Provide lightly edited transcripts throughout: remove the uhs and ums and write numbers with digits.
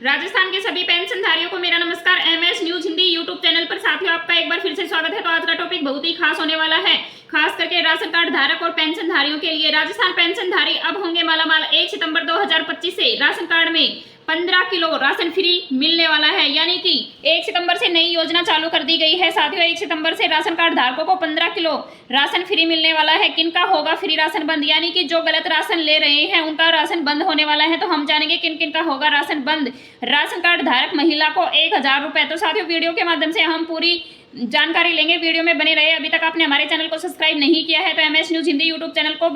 राजस्थान के सभी पेंशनधारियों को मेरा नमस्कार। MS news Hindi YouTube channel पर साथियों आपका एक बार फिर से स्वागत है। तो आज का टॉपिक बहुत ही खास होने वाला है, खास करके राशन कार्ड धारक और पेंशनधारियों के लिए। राजस्थान पेंशनधारी अब होंगे मालामाल। 1 सितंबर 2025 से राशन कार्ड में 15 किलो राशन फ्री मिलने वाला है, यानी कि 1 सितंबर से नई योजना चालू कर दी गई है। साथियों 1 सितंबर से राशन कार्ड धारकों को 15 किलो राशन फ्री मिलने वाला है। किनका होगा फ्री राशन बंद, यानी कि जो गलत राशन ले रहे हैं उनका राशन बंद होने वाला है। तो हम जानेंगे किन किन का होगा राशन बंद। राशन कार्ड धारक महिला को 1000 रुपए। तो साथियों वीडियो के माध्यम से हम पूरी जानकारी लेंगे, वीडियो में बने रहे। अभी तक आपने हमारे चैनल को सब्सक्राइब नहीं किया है तो MS news Hindi YouTube channel को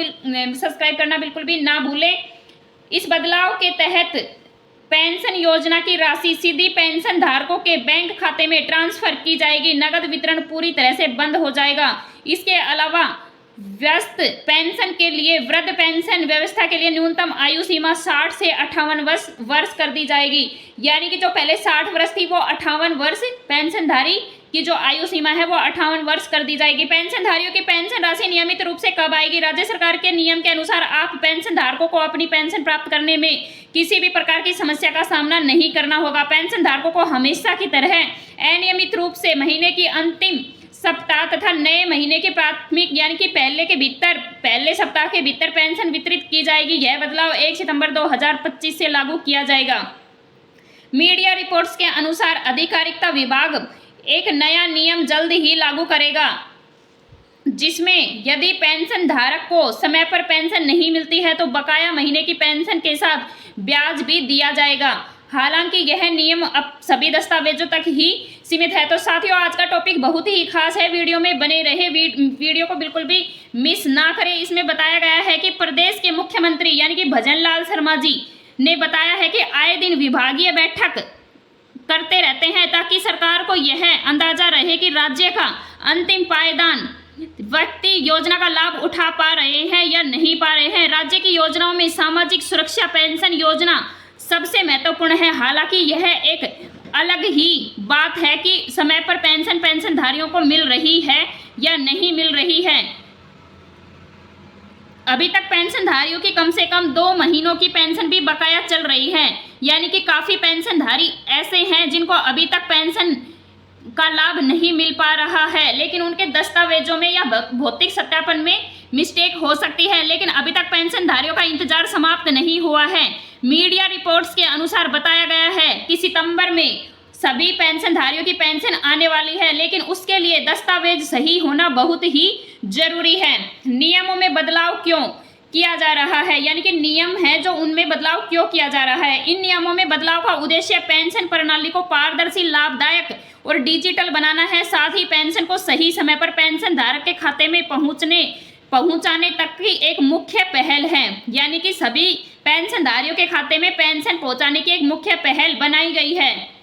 सब्सक्राइब करना बिल्कुल भी ना भूलें। इस बदलाव के तहत पेंशन योजना की राशि सीधी पेंशन धारकों के बैंक खाते में ट्रांसफर की जाएगी। नगद वितरण पूरी तरह से बंद हो जाएगा। इसके अलावा व्यस्त पेंशन के लिए वृद्ध पेंशन व्यवस्था के लिए न्यूनतम आयु सीमा 60 से 58 वर्ष कर दी जाएगी, यानी कि जो पहले 60 वर्ष थी वो 58 वर्ष पेंशनधारी की जो आयु सीमा है वो 58 वर्ष कर दी जाएगी। पेंशनधारियों की पेंशन राशि नियमित रूप से कब आएगी? राज्य सरकार के नियम के अनुसार आप पेंशन धारकों को अपनी पेंशन प्राप्त करने में किसी भी प्रकार की समस्या का सामना नहीं करना होगा। पेंशन धारकों को हमेशा की तरह अनियमित रूप से महीने की अंतिम सप्ताह तथा नए महीने के प्राथमिक यानी कि पहले सप्ताह के भीतर पेंशन वितरित की जाएगी। यह बदलाव 1 सितंबर 2025 से लागू किया जाएगा। मीडिया रिपोर्ट्स के अनुसार आधिकारिकता विभाग एक नया नियम जल्द ही लागू करेगा, जिसमें यदि पेंशन धारक को समय पर पेंशन नहीं मिलती है तो बकाया महीने की पेंशन के साथ ब्याज भी दिया जाएगा। हालांकि यह नियम अब सभी दस्तावेजों तक ही सीमित है। तो साथियों आज का टॉपिक बहुत ही खास है, वीडियो में बने रहे, वीडियो को बिल्कुल भी मिस ना करें। इसमें बताया गया है कि प्रदेश के मुख्यमंत्री यानी कि भजन लाल शर्मा जी ने बताया है कि आए दिन विभागीय बैठक करते रहते हैं ताकि सरकार को यह अंदाजा रहे कि राज्य का अंतिम पायदान व्यक्ति योजना का लाभ उठा पा रहे हैं या नहीं पा रहे हैं। राज्य की योजनाओं में सामाजिक सुरक्षा पेंशन योजना सबसे महत्वपूर्ण है। हालांकि यह एक अलग ही बात है कि समय पर पेंशनधारियों को मिल रही है या नहीं मिल रही है। अभी तक पेंशनधारियों की कम से कम 2 महीनों की पेंशन भी बकाया चल रही है, यानी कि काफ़ी पेंशनधारी ऐसे हैं जिनको अभी तक पेंशन का लाभ नहीं मिल पा रहा है, लेकिन उनके दस्तावेजों में या भौतिक सत्यापन में मिस्टेक हो सकती है। लेकिन अभी तक पेंशनधारियों का इंतजार समाप्त नहीं हुआ है। मीडिया रिपोर्ट्स के अनुसार बताया गया है कि सितंबर में सभी पेंशनधारियों की पेंशन आने वाली है, लेकिन उसके लिए दस्तावेज सही होना बहुत ही जरूरी है। नियमों में बदलाव क्यों किया जा रहा है, यानी कि नियम है जो उनमें बदलाव क्यों किया जा रहा है। इन नियमों में बदलाव का उद्देश्य पेंशन प्रणाली को पारदर्शी, लाभदायक और डिजिटल बनाना है। साथ ही पेंशन को सही समय पर पेंशन धारक के खाते में पहुंचाने तक की एक मुख्य पहल है, यानी कि सभी पेंशनधारियों के खाते में पेंशन पहुंचाने की एक मुख्य पहल बनाई गई है।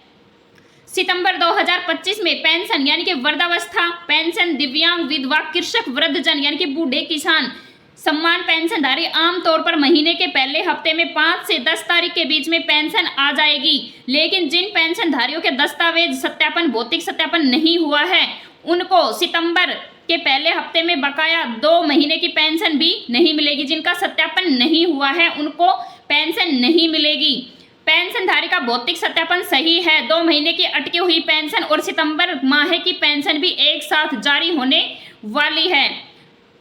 सितंबर 2025 में पेंशन यानी कि वृद्धावस्था पेंशन, दिव्यांग, विधवा, कृषक, वृद्धजन यानी कि बूढ़े किसान सम्मान पेंशनधारी आमतौर पर महीने के पहले हफ्ते में 5 से 10 तारीख के बीच में पेंशन आ जाएगी। लेकिन जिन पेंशनधारियों के दस्तावेज सत्यापन, भौतिक सत्यापन नहीं हुआ है, उनको सितंबर के पहले हफ्ते में बकाया 2 महीने की पेंशन भी नहीं मिलेगी। जिनका सत्यापन नहीं हुआ है उनको पेंशन नहीं मिलेगी। पेंशनधारी का भौतिक सत्यापन सही है, 2 महीने की अटकी हुई पेंशन और सितंबर माह की पेंशन भी एक साथ जारी होने वाली है।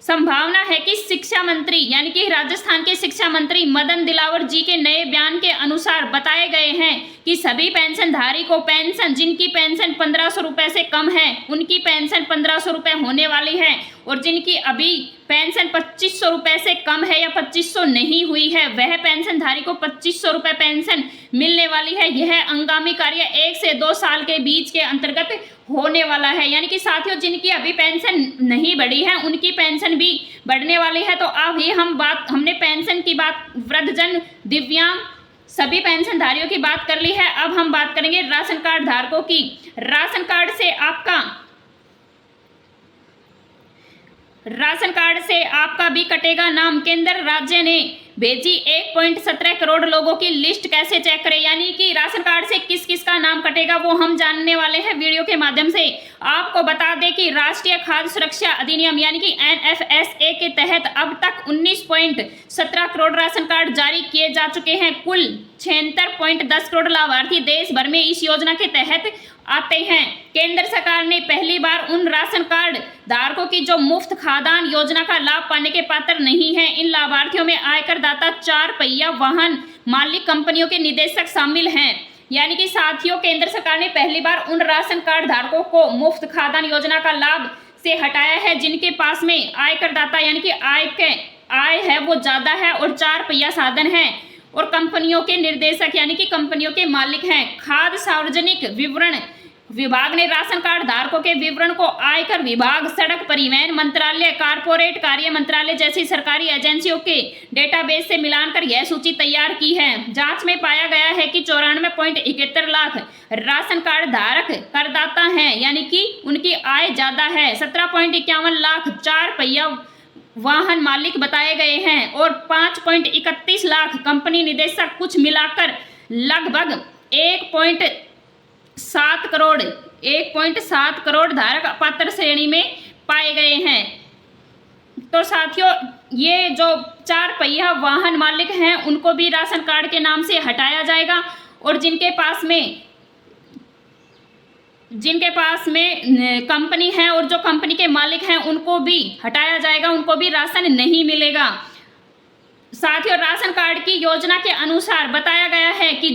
संभावना है कि शिक्षा मंत्री यानी कि राजस्थान के शिक्षा मंत्री मदन दिलावर जी के नए बयान के अनुसार बताए गए हैं कि सभी पेंशनधारी को पेंशन, जिनकी पेंशन 1500 रुपये से कम है उनकी पेंशन 1500 रुपये होने वाली है, और जिनकी अभी पेंशन 2500 रुपये से कम है या 2500 नहीं हुई है वह पेंशनधारी को 2500 रुपये पेंशन मिलने वाली है। यह अंगामी कार्य 1 से 2 साल के बीच के अंतर्गत होने वाला है, यानी कि साथियों जिनकी अभी पेंशन नहीं बढ़ी है उनकी पेंशन भी बढ़ने वाली है। तो अब ये हमने पेंशन की बात, वृद्धजन, दिव्यांग सभी पेंशनधारियों की बात कर ली है। अब हम बात करेंगे राशन कार्ड धारकों की। राशन कार्ड से आपका भी कटेगा नाम। केंद्र राज्य ने भेजी। 1.17 करोड़ लोगों की लिस्ट कैसे चेक करें, यानी कि राशन कार्ड से किस किस का नाम कटेगा वो हम जानने वाले हैं वीडियो के माध्यम से। आपको बता दें कि राष्ट्रीय खाद्य सुरक्षा अधिनियम यानी कि NFSA के तहत अब तक 19.17 करोड़ राशन कार्ड जारी किए जा चुके हैं। कुल 76.10 करोड़ लाभार्थी देश भर में इस योजना के तहत आते हैं। केंद्र सरकार ने पहली बार उन राशन कार्ड धारकों की जो मुफ्त खाद्यान्न योजना का लाभ पाने के पात्र नहीं है, इन लाभार्थियों में आयकर दाता, 4 पहिया वाहन मालिक, कंपनियों के निदेशक शामिल हैं। यानी कि साथियों, केंद्र सरकार ने पहली बार उन राशन कार्ड धारकों को मुफ्त खाद्यान्न योजना का लाभ से हटाया है जिनके पास में आयकर दाता यानी कि आय है वो ज्यादा है और 4 पहिया साधन है और कंपनियों के निर्देशक यानी कि कंपनियों के मालिक हैं। खाद्य सार्वजनिक विवरण विभाग ने राशन कार्ड धारकों के विवरण को आयकर विभाग, सड़क परिवहन मंत्रालय, कारपोरेट कार्य मंत्रालय जैसी सरकारी एजेंसियों के डेटाबेस से मिलान कर यह सूची तैयार की है। जांच में पाया गया है कि 94.71 लाख राशन कार्ड धारक करदाता हैं, यानी कि उनकी आय ज्यादा है। 17.51 लाख 4 पहिया वाहन मालिक बताए गए हैं और 5.31 लाख कंपनी निदेशक, कुछ मिलाकर लगभग 1.7 करोड़ धारक अपात्र श्रेणी में पाए गए हैं। तो साथियों, ये जो 4 पहिया वाहन मालिक हैं उनको भी राशन कार्ड के नाम से हटाया जाएगा और जिनके पास में कंपनी है और जो कंपनी के मालिक हैं उनको भी हटाया जाएगा, उनको भी राशन नहीं मिलेगा। साथियों, राशन कार्ड की योजना के अनुसार बताया गया है कि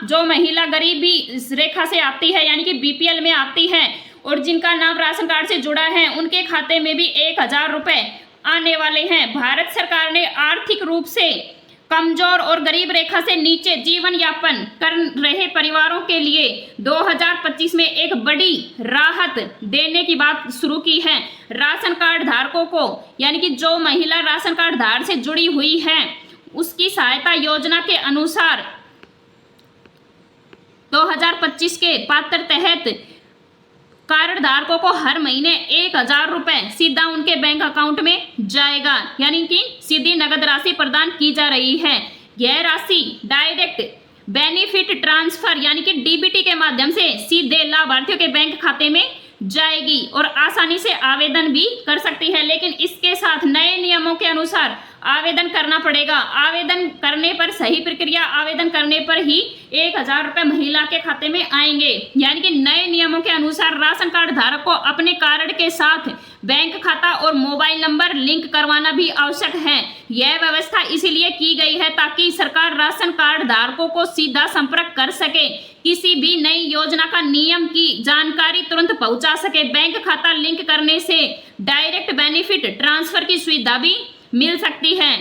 जो महिला गरीबी रेखा से आती है यानी कि BPL में आती है और जिनका नाम राशन कार्ड से जुड़ा है, उनके खाते में भी 1000 रुपये आने वाले हैं। भारत सरकार ने आर्थिक रूप से कमजोर और गरीब रेखा से नीचे जीवन यापन कर रहे परिवारों के लिए 2025 में एक बड़ी राहत देने की बात शुरू की है। राशन कार्ड धारकों को यानी कि जो महिला राशन कार्ड धार से जुड़ी हुई है उसकी सहायता योजना के अनुसार 2025 के पात्र तहत कार्ड धारकों को हर महीने 1000 रुपये सीधा उनके बैंक अकाउंट में जाएगा, यानी कि सीधी नगद राशि प्रदान की जा रही है। यह राशि डायरेक्ट बेनिफिट ट्रांसफर यानी कि DBT के माध्यम से सीधे लाभार्थियों के बैंक खाते में जाएगी और आसानी से आवेदन भी कर सकती है, लेकिन इसके साथ नए नियमों के अनुसार आवेदन करना पड़ेगा। आवेदन करने पर सही प्रक्रिया, आवेदन करने पर ही 1000 रुपये महिला के खाते में आएंगे। यानी कि नए नियमों के अनुसार राशन कार्ड धारक को अपने कार्ड के साथ बैंक खाता और मोबाइल नंबर लिंक करवाना भी आवश्यक है। यह व्यवस्था इसीलिए की गई है ताकि सरकार राशन कार्ड धारकों को सीधा संपर्क कर सके, किसी भी नई योजना का नियम की जानकारी तुरंत पहुंचा सके। बैंक खाता लिंक करने से डायरेक्ट बेनिफिट ट्रांसफर की सुविधा भी मिल सकती है।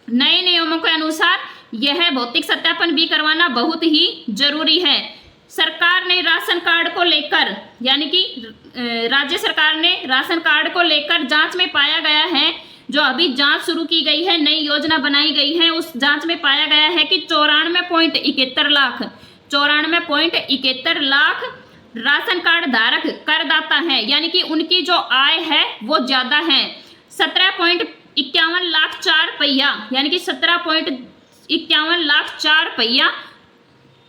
नए नियमों के अनुसार यह भौतिक सत्यापन भी करवाना बहुत ही जरूरी है। सरकार ने राशन कार्ड को लेकर यानी कि राज्य सरकार ने राशन कार्ड को लेकर जांच में पाया गया है, जो अभी जांच शुरू की गई है, नई योजना बनाई गई है, उस जांच में पाया गया है कि 94.71 लाख राशन कार्ड धारक करदाता है, यानी कि उनकी जो आय है वो ज्यादा है। 17.51 लाख 4 पहिया यानी कि 17.51 लाख 4 पहिया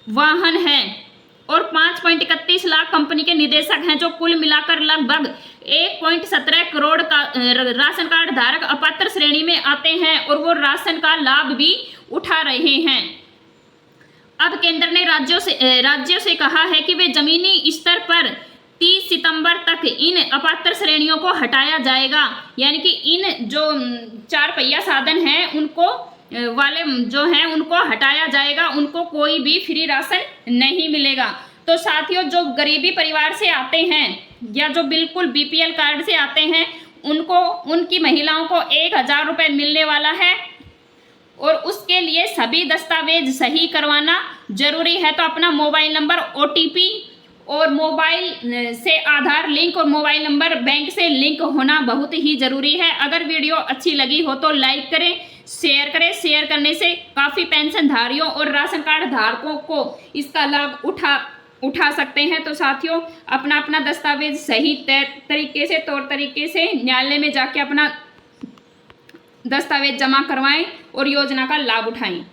वाहन है और 5.31 लाख कंपनी के निदेशक हैं, जो कुल मिलाकर लगभग 1.17 करोड़ का राशन कार्ड धारक अपात्र श्रेणी में आते हैं और वो राशन का लाभ भी उठा रहे हैं। अब केंद्र ने राज्यों से कहा है कि वे जमीनी स्तर पर 30 सितंबर तक इन अपात्र श्रेणियों को हटाया जाएगा, यानी कि इन जो 4 पहिया साधन हैं उनको वाले जो हैं उनको हटाया जाएगा, उनको कोई भी फ्री राशन नहीं मिलेगा। तो साथियों, जो गरीबी परिवार से आते हैं या जो बिल्कुल BPL कार्ड से आते हैं उनकी महिलाओं को 1000 रुपये मिलने वाला है और उसके लिए सभी दस्तावेज सही करवाना जरूरी है। तो अपना मोबाइल नंबर, OTP और मोबाइल से आधार लिंक और मोबाइल नंबर बैंक से लिंक होना बहुत ही ज़रूरी है। अगर वीडियो अच्छी लगी हो तो लाइक करें, शेयर करें। शेयर करने से काफ़ी पेंशनधारियों और राशन कार्ड धारकों को इसका लाभ उठा सकते हैं। तो साथियों, अपना दस्तावेज सही तौर तरीके से न्यायालय में जाके अपना दस्तावेज जमा करवाएं और योजना का लाभ उठाएं।